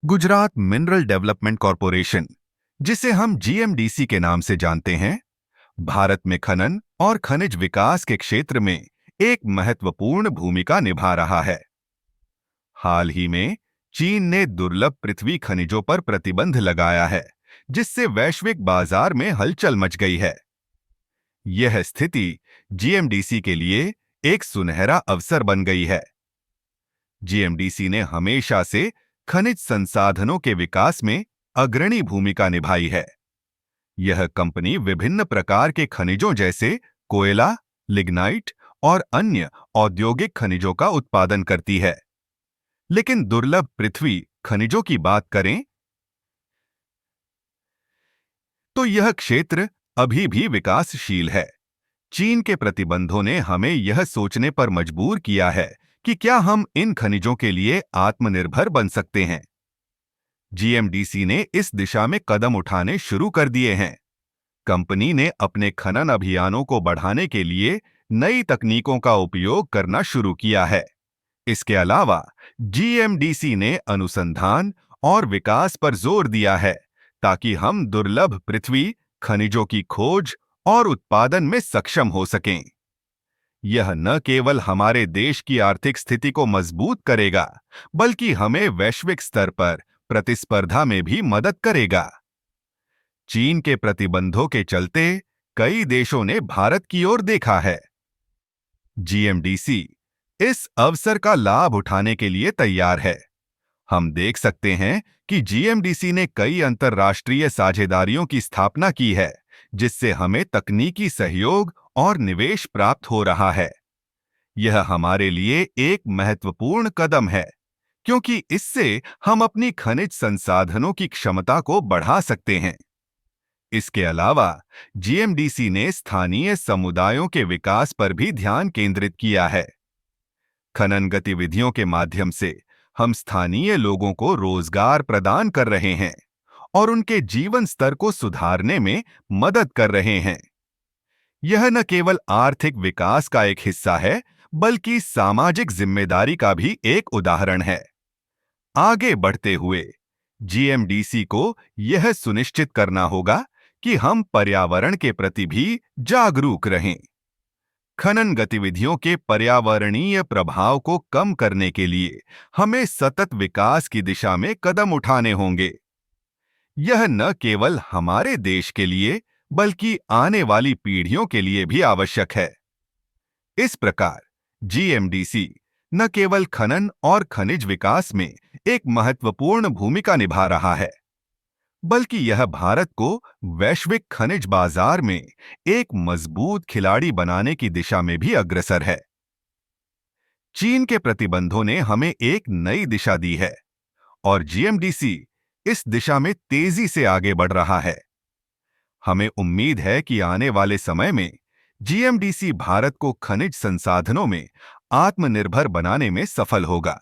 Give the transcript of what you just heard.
Gujarat mineral development corporation, जिसे हम GMDC के नाम से जानते हैं, भारत में खनन और खनिज विकास के क्षेत्र में एक महत्वपूर्ण भूमिका निभा रहा है। हाल ही में चीन ने दुर्लभ पृथ्वी खनिजों पर प्रतिबंध लगाया है, जिससे वैश्विक बाजार में हलचल मच गई है। यह स्थिति जीएमडीसी के लिए एक सुनहरा अवसर बन गई है। जीएमडीसी ने हमेशा से खनिज संसाधनों के विकास में अग्रणी भूमिका निभाई है। यह कंपनी विभिन्न प्रकार के खनिजों जैसे कोयला, लिग्नाइट और अन्य औद्योगिक खनिजों का उत्पादन करती है। लेकिन दुर्लभ पृथ्वी खनिजों की बात करें तो यह क्षेत्र अभी भी विकासशील है। चीन के प्रतिबंधों ने हमें यह सोचने पर मजबूर किया है कि क्या हम इन खनिजों के लिए आत्मनिर्भर बन सकते हैं। जीएमडीसी ने इस दिशा में कदम उठाने शुरू कर दिए हैं। कंपनी ने अपने खनन अभियानों को बढ़ाने के लिए नई तकनीकों का उपयोग करना शुरू किया है। इसके अलावा जीएमडीसी ने अनुसंधान और विकास पर जोर दिया है, ताकि हम दुर्लभ पृथ्वी खनिजों की खोज और उत्पादन में सक्षम हो सकें। यह न केवल हमारे देश की आर्थिक स्थिति को मजबूत करेगा, बल्कि हमें वैश्विक स्तर पर प्रतिस्पर्धा में भी मदद करेगा। चीन के प्रतिबंधों के चलते कई देशों ने भारत की ओर देखा है। जीएमडीसी इस अवसर का लाभ उठाने के लिए तैयार है। हम देख सकते हैं कि जीएमडीसी ने कई अंतर्राष्ट्रीय साझेदारियों की स्थापना की है, जिससे हमें तकनीकी सहयोग और निवेश प्राप्त हो रहा है। यह हमारे लिए एक महत्वपूर्ण कदम है, क्योंकि इससे हम अपनी खनिज संसाधनों की क्षमता को बढ़ा सकते हैं। इसके अलावा जीएमडीसी ने स्थानीय समुदायों के विकास पर भी ध्यान केंद्रित किया है। खनन गतिविधियों के माध्यम से हम स्थानीय लोगों को रोजगार प्रदान कर रहे हैं और उनके जीवन स्तर को सुधारने में मदद कर रहे हैं। यह न केवल आर्थिक विकास का एक हिस्सा है, बल्कि सामाजिक जिम्मेदारी का भी एक उदाहरण है। आगे बढ़ते हुए जीएमडीसी को यह सुनिश्चित करना होगा कि हम पर्यावरण के प्रति भी जागरूक रहें। खनन गतिविधियों के पर्यावरणीय प्रभाव को कम करने के लिए हमें सतत विकास की दिशा में कदम उठाने होंगे। यह न केवल हमारे देश के लिए, बल्कि आने वाली पीढ़ियों के लिए भी आवश्यक है। इस प्रकार जीएमडीसी न केवल खनन और खनिज विकास में एक महत्वपूर्ण भूमिका निभा रहा है, बल्कि यह भारत को वैश्विक खनिज बाजार में एक मजबूत खिलाड़ी बनाने की दिशा में भी अग्रसर है। चीन के प्रतिबंधों ने हमें एक नई दिशा दी है और जीएमडीसी इस दिशा में तेजी से आगे बढ़ रहा है। हमें उम्मीद है कि आने वाले समय में जीएमडीसी भारत को खनिज संसाधनों में आत्मनिर्भर बनाने में सफल होगा।